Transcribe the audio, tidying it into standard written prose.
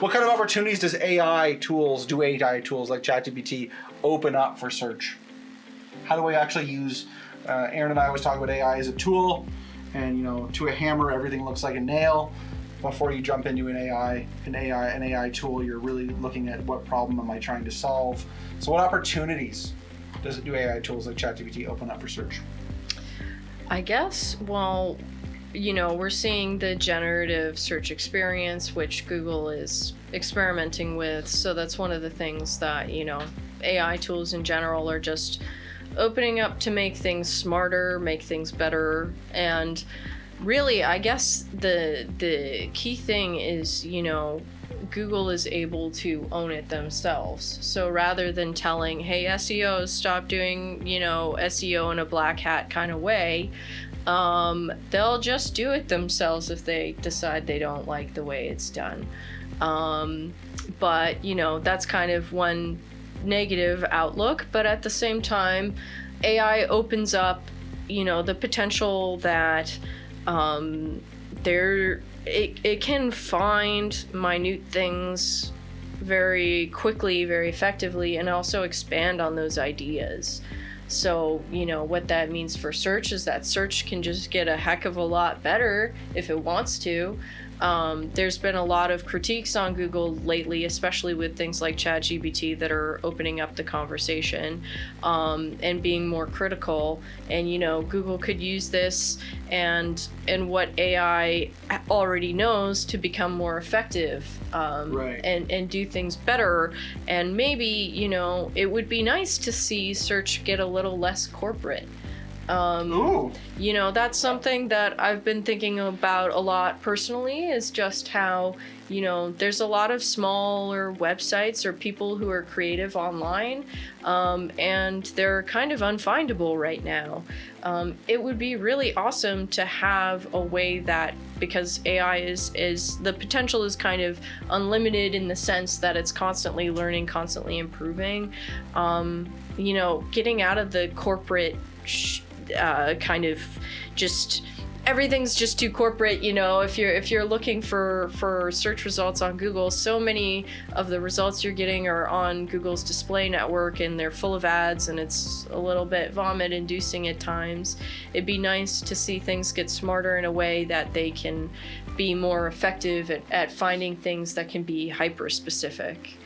What kind of opportunities do AI tools like ChatGPT open up for search? How do I actually use? Aaron and I always talk about AI as a tool, and to a hammer, everything looks like a nail. Before you jump into an AI tool, you're really looking at what problem am I trying to solve. So, what opportunities do AI tools like ChatGPT open up for search? I guess, well, we're seeing the generative search experience, which Google is experimenting with. So that's one of the things that, AI tools in general are just opening up to make things smarter, make things better. And really, I guess the key thing is, Google is able to own it themselves. So rather than telling, hey, SEOs, stop doing, SEO in a black hat kind of way, they'll just do it themselves if they decide they don't like the way it's done. But, that's kind of one negative outlook. But at the same time, AI opens up, the potential that it can find minute things very quickly, very effectively, and also expand on those ideas. So, what that means for search is that search can just get a heck of a lot better if it wants to. There's been a lot of critiques on Google lately, especially with things like ChatGPT that are opening up the conversation and being more critical. And, Google could use this and what AI already knows to become more effective Right. and do things better. And maybe, it would be nice to see search get a little less corporate. Ooh. That's something that I've been thinking about a lot personally, is just how, there's a lot of smaller websites or people who are creative online, and they're kind of unfindable right now. It would be really awesome to have a way that, because AI is the potential is kind of unlimited in the sense that it's constantly learning, constantly improving, getting out of the corporate kind of just everything's just too corporate. If you're looking for search results on Google, so many of the results you're getting are on Google's display network, and they're full of ads, and it's a little bit vomit inducing at times. It'd be nice to see things get smarter in a way that they can be more effective at finding things that can be hyper specific.